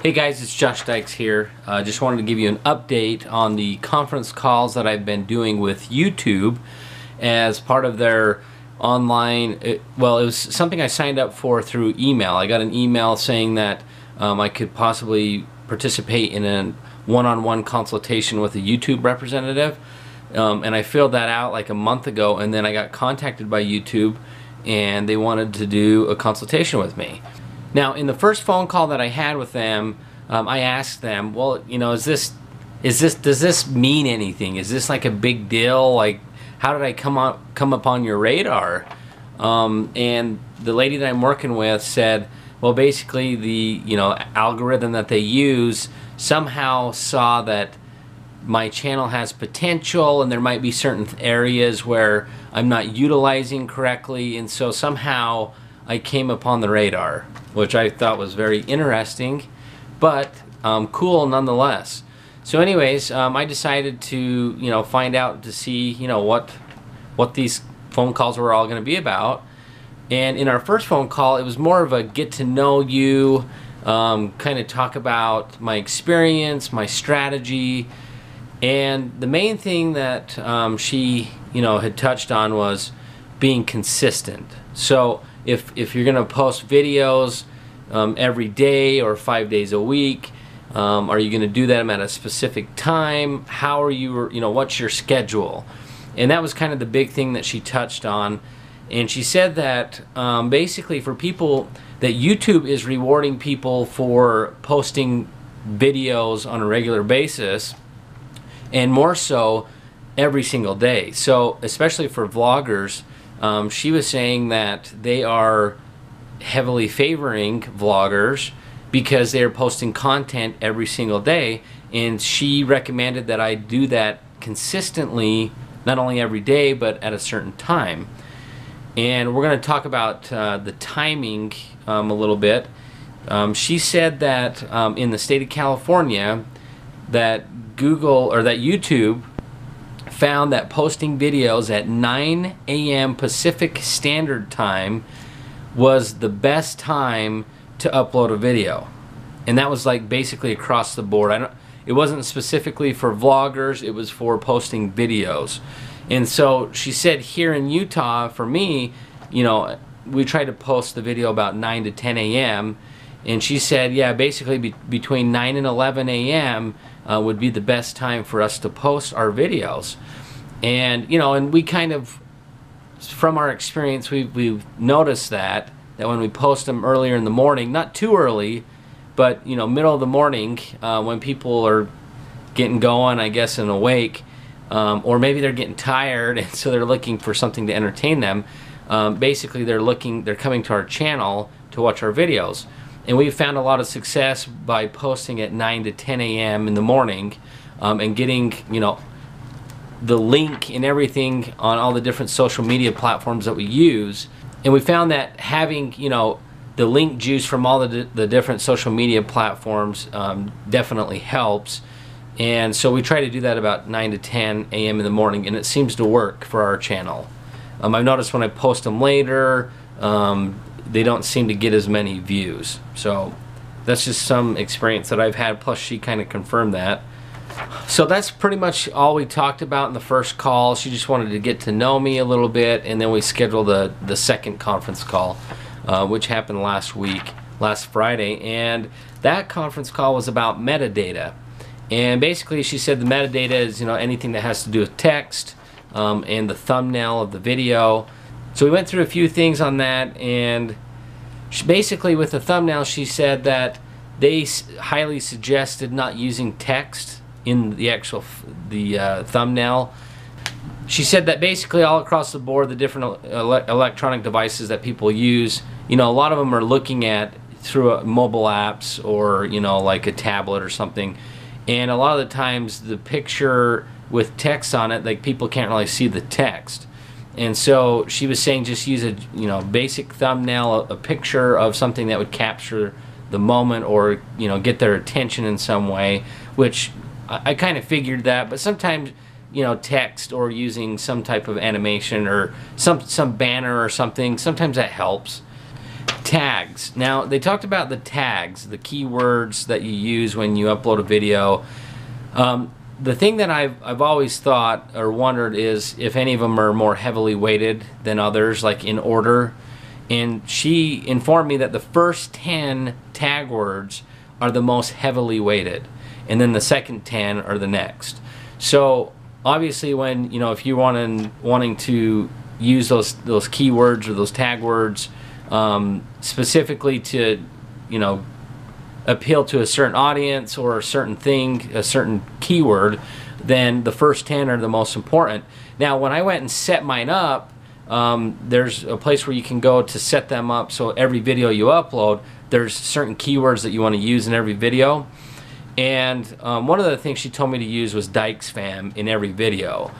Hey guys, it's Josh Dyches here. Just wanted to give you an update on the conference calls that I've been doing with YouTube as part of their online, well, it was something I signed up for through email. I got an email saying that I could possibly participate in a one-on-one consultation with a YouTube representative, and I filled that out like a month ago, and then I got contacted by YouTube and they wanted to do a consultation with me. Now, in the first phone call that I had with them, I asked them, well, you know, does this mean anything? Is this like a big deal? Like, how did I come up on your radar? And the lady that I'm working with said, well, basically the algorithm that they use somehow saw that my channel has potential and there might be certain areas where I'm not utilizing correctly, and so somehow I came upon the radar, which I thought was very interesting, but cool nonetheless. So anyways, I decided to find out to see what these phone calls were all going to be about. And in our first phone call, it was more of a get to know you, kind of talk about my experience, my strategy, and the main thing that she had touched on was being consistent. So if you're going to post videos every day or 5 days a week, are you going to do them at a specific time? How are you, what's your schedule? And that was kind of the big thing that she touched on. And she said that basically for people, that YouTube is rewarding people for posting videos on a regular basis, and more so every single day. So especially for vloggers, she was saying that they are heavily favoring vloggers because they're posting content every single day, and she recommended that I do that consistently, not only every day but at a certain time. And we're going to talk about the timing a little bit. She said that in the state of California, that YouTube found that posting videos at 9 a.m. Pacific Standard Time was the best time to upload a video. And that was like basically across the board. It wasn't specifically for vloggers, it was for posting videos. And so she said here in Utah, for me, we try to post the video about 9 to 10 a.m. And she said, yeah, basically between 9 and 11 a.m. Would be the best time for us to post our videos. And and we kind of, from our experience, we've noticed that when we post them earlier in the morning, not too early, but middle of the morning, when people are getting going, I guess, and awake, or maybe they're getting tired and so they're looking for something to entertain them. Basically they're coming to our channel to watch our videos. And we've found a lot of success by posting at 9 to 10 a.m. in the morning, and getting the link and everything on all the different social media platforms that we use. And we found that having the link juice from all the different social media platforms definitely helps. And so we try to do that about 9 to 10 a.m. in the morning, and it seems to work for our channel. I've noticed when I post them later, they don't seem to get as many views. So that's just some experience that I've had, plus she kind of confirmed that. So that's pretty much all we talked about in the first call. She just wanted to get to know me a little bit, and then we scheduled the second conference call, which happened last Friday. And that conference call was about metadata. And basically she said the metadata is anything that has to do with text, and the thumbnail of the video. So we went through a few things on that, and basically with the thumbnail she said that they highly suggested not using text in the actual thumbnail. She said that basically all across the board, the different electronic devices that people use, a lot of them are looking at through mobile apps or like a tablet or something, and a lot of the times the picture with text on it, like people can't really see the text. And so she was saying just use a basic thumbnail, a picture of something that would capture the moment or get their attention in some way, which I kind of figured that. But sometimes text or using some type of animation or some banner or something, sometimes that helps. Tags. tags. Now, they talked about the tags, the keywords that you use when you upload a video. The thing that I've always thought or wondered is if any of them are more heavily weighted than others, like in order. And she informed me that the first 10 tag words are the most heavily weighted, and then the second 10 are the next. So obviously, when if you're wanting to use those keywords or those tag words specifically to appeal to a certain audience or a certain thing, a certain keyword, then the first 10 are the most important. Now, when I went and set mine up, there's a place where you can go to set them up, so every video you upload, there's certain keywords that you want to use in every video. And one of the things she told me to use was Dyches fam in every video.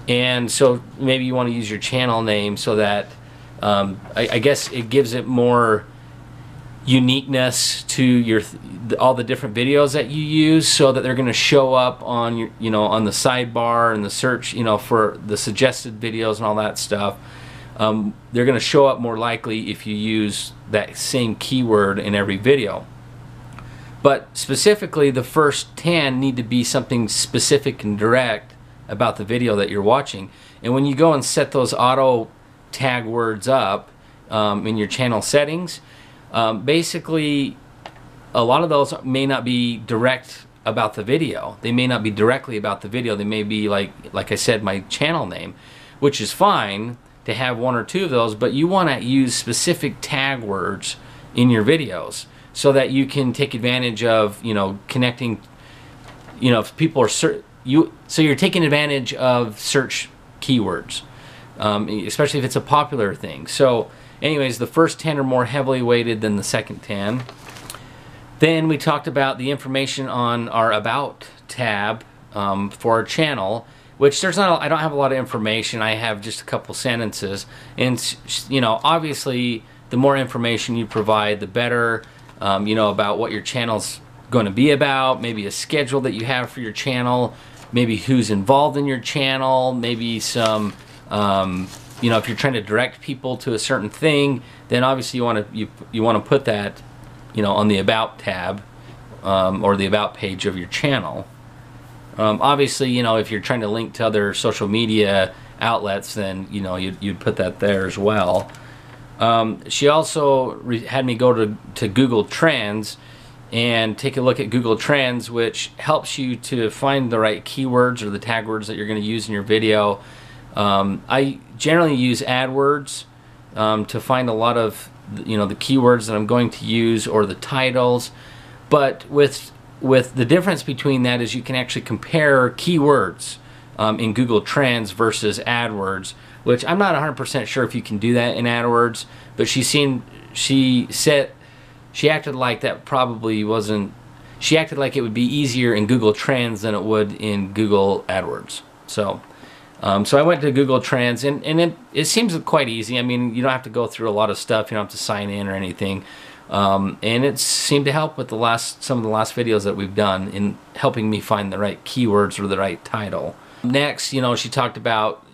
And so maybe you want to use your channel name so that I guess it gives it more uniqueness to all the different videos that you use, so that they're going to show up on your on the sidebar and the search for the suggested videos and all that stuff. They're going to show up more likely if you use that same keyword in every video. But specifically, the first 10 need to be something specific and direct about the video that you're watching. And when you go and set those auto tag words up in your channel settings, basically a lot of those may not be direct about the video. They may not be directly about the video. They may be like I said, my channel name, which is fine to have one or two of those, but you want to use specific tag words in your videos so that you can take advantage of connecting, if people are so you're taking advantage of search keywords, especially if it's a popular thing. So anyways, the first 10 are more heavily weighted than the second 10. Then we talked about the information on our About tab for our channel, which I don't have a lot of information. I have just a couple sentences. And, obviously, the more information you provide, the better, about what your channel's going to be about, maybe a schedule that you have for your channel, maybe who's involved in your channel, maybe some, if you're trying to direct people to a certain thing, then obviously you want to put that, on the About tab or the About page of your channel. Obviously, if you're trying to link to other social media outlets, then you'd put that there as well. She also had me go to Google Trends and take a look at Google Trends, which helps you to find the right keywords or the tag words that you're going to use in your video. I generally use AdWords to find a lot of the keywords that I'm going to use, or the titles. But with the difference between that is you can actually compare keywords in Google Trends versus AdWords, which I'm not 100% sure if you can do that in AdWords, but she acted like that probably wasn't. She acted like it would be easier in Google Trends than it would in Google AdWords. So I went to Google Trends, and it seems quite easy. I mean, you don't have to go through a lot of stuff. You don't have to sign in or anything. And it seemed to help with some of the last videos that we've done in helping me find the right keywords or the right title. Next, she talked about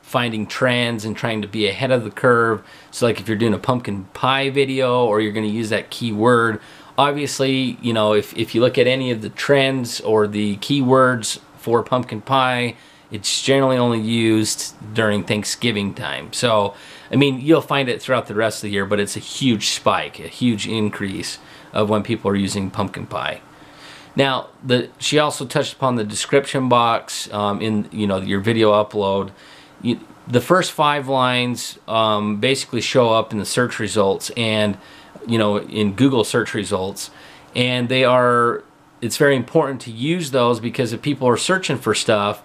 finding trends and trying to be ahead of the curve. So like if you're doing a pumpkin pie video or you're going to use that keyword, obviously, if you look at any of the trends or the keywords for pumpkin pie, it's generally only used during Thanksgiving time. So, I mean, you'll find it throughout the rest of the year, but it's a huge spike, a huge increase of when people are using pumpkin pie. Now, she also touched upon the description box in your video upload. The first 5 lines basically show up in the search results and in Google search results, and it's very important to use those because if people are searching for stuff,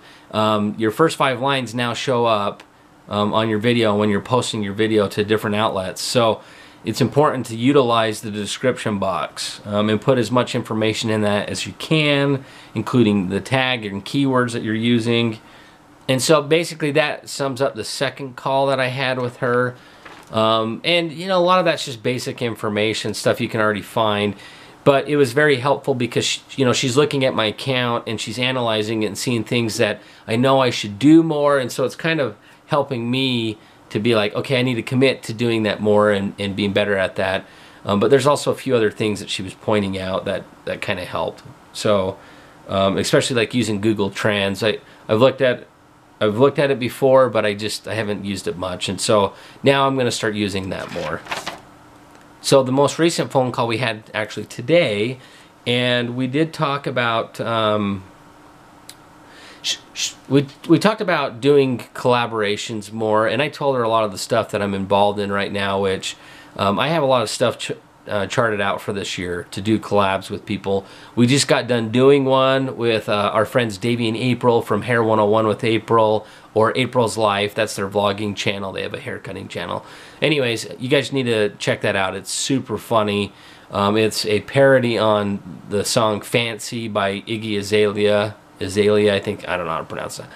your first 5 lines now show up on your video when you're posting your video to different outlets. So it's important to utilize the description box and put as much information in that as you can, including the tag and keywords that you're using. And so basically that sums up the second call that I had with her. And a lot of that's just basic information, stuff you can already find. But it was very helpful because she's looking at my account and she's analyzing it and seeing things that I know I should do more. And so it's kind of helping me to be like, okay, I need to commit to doing that more and being better at that. But there's also a few other things that she was pointing out that kind of helped. So especially like using Google Trans. I've looked at it before, but I haven't used it much, and so now I'm going to start using that more. So the most recent phone call we had actually today, and we did talk about we talked about doing collaborations more, and I told her a lot of the stuff that I'm involved in right now, which I have a lot of stuff charted out for this year to do collabs with people. We just got done doing one with our friends Davey and April from Hair 101 with April, or April's Life. That's their vlogging channel. They have a hair cutting channel. Anyways, you guys need to check that out. It's super funny. It's a parody on the song Fancy by Iggy Azalea, I think. I don't know how to pronounce that.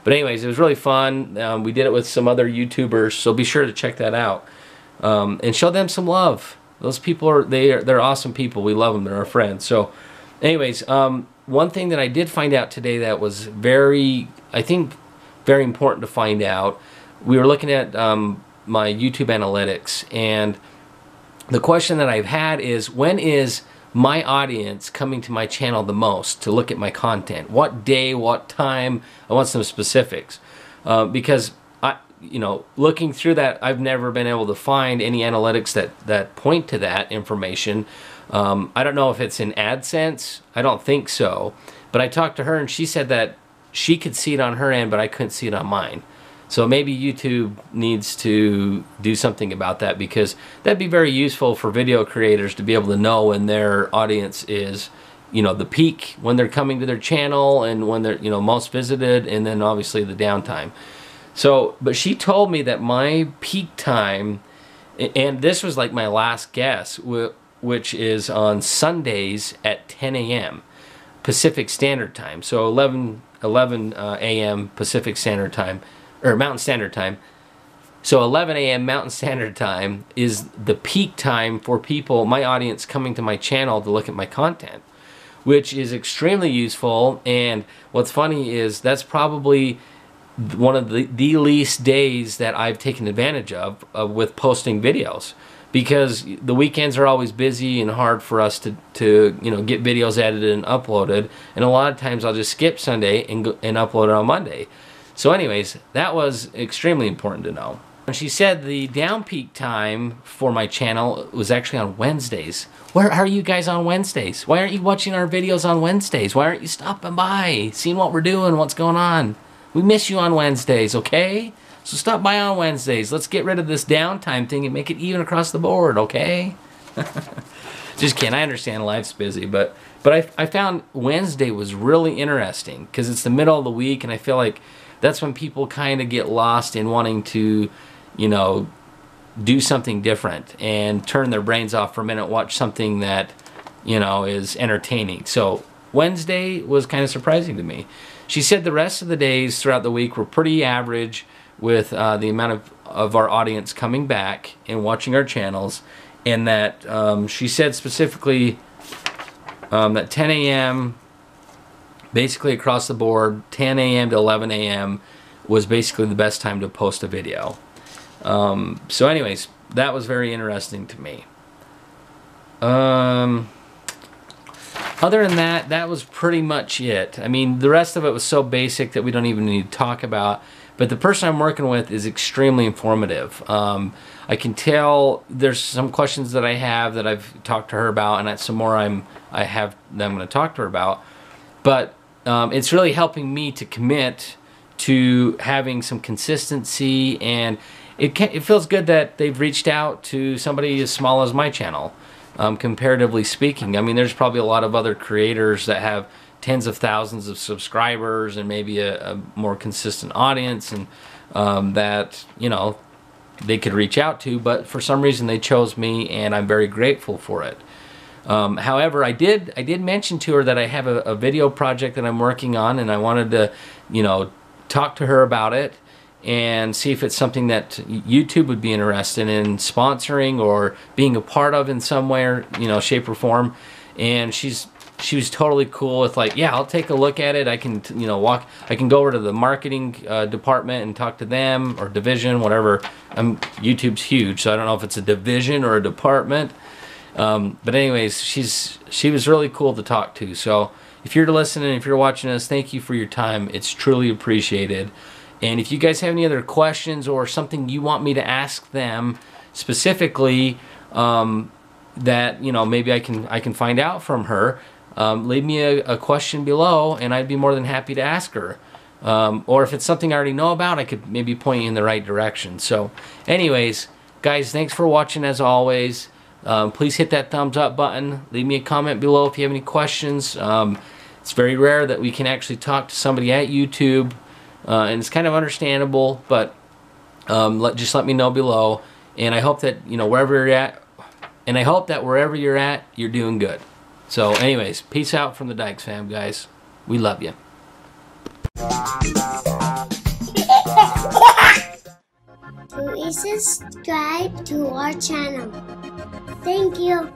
But anyways, it was really fun. We did it with some other YouTubers, so be sure to check that out. And show them some love. Those people they're awesome people. We love them. They're our friends. So anyways, one thing that I did find out today that was very important to find out. We were looking at my YouTube analytics, and the question that I've had is, when is my audience coming to my channel the most to look at my content? What day, what time? I want some specifics, because looking through that, I've never been able to find any analytics that point to that information. I don't know if it's in AdSense. I don't think so. But I talked to her, and she said that she could see it on her end, but I couldn't see it on mine. So maybe YouTube needs to do something about that, because that'd be very useful for video creators to be able to know when their audience is, the peak, when they're coming to their channel, and when they're, most visited, and then obviously the downtime. So, but she told me that my peak time, and this was like my last guess, which is on Sundays at 10 a.m. Pacific Standard Time. So 11 a.m. Pacific Standard Time, or Mountain Standard Time. So 11 a.m. Mountain Standard Time is the peak time for people, my audience, coming to my channel to look at my content, which is extremely useful. And what's funny is that's probably one of the least days that I've taken advantage of with posting videos, because the weekends are always busy and hard for us to get videos edited and uploaded, and a lot of times I'll just skip Sunday and upload it on Monday. So anyways, that was extremely important to know. And she said the down peak time for my channel was actually on Wednesdays. Where are you guys on Wednesdays? Why aren't you watching our videos on Wednesdays? Why aren't you stopping by, seeing what we're doing, what's going on? We miss you on Wednesdays, okay? So stop by on Wednesdays. Let's get rid of this downtime thing and make it even across the board, okay? Just kidding. I understand life's busy, but I found Wednesday was really interesting, because it's the middle of the week, and I feel like that's when people kind of get lost in wanting to, do something different and turn their brains off for a minute, watch something that, is entertaining. So Wednesday was kind of surprising to me. She said the rest of the days throughout the week were pretty average, with the amount of our audience coming back and watching our channels, and that she said specifically that 10 a.m. basically across the board, 10 a.m. to 11 a.m. was basically the best time to post a video. So anyways, that was very interesting to me. Other than that, that was pretty much it. I mean, the rest of it was so basic that we don't even need to talk about. But the person I'm working with is extremely informative. I can tell there's some questions that I have that I've talked to her about, and some more I'm going to talk to her about. But it's really helping me to commit to having some consistency, and it feels good that they've reached out to somebody as small as my channel, comparatively speaking. I mean, there's probably a lot of other creators that have tens of thousands of subscribers and maybe a more consistent audience, and that they could reach out to, but for some reason they chose me, and I'm very grateful for it. However, I did mention to her that I have a video project that I'm working on, and I wanted to talk to her about it and see if it's something that YouTube would be interested in sponsoring or being a part of in some way, shape or form. And she was totally cool with, like, yeah, I'll take a look at it. I can I can go over to the marketing department and talk to them, or division, whatever. YouTube's huge, so I don't know if it's a division or a department. But anyways, she was really cool to talk to. So if you're listening, if you're watching us, thank you for your time. It's truly appreciated. And if you guys have any other questions or something you want me to ask them specifically, that maybe I can find out from her, leave me a question below, and I'd be more than happy to ask her. Or if it's something I already know about, I could maybe point you in the right direction. So anyways, guys, thanks for watching as always. Please hit that thumbs up button. Leave me a comment below if you have any questions. It's very rare that we can actually talk to somebody at YouTube, and it's kind of understandable, but just let me know below. And I hope that wherever you're at, you're doing good. So anyways, peace out from the Dyches fam, guys. We love you. Please subscribe to our channel. Thank you.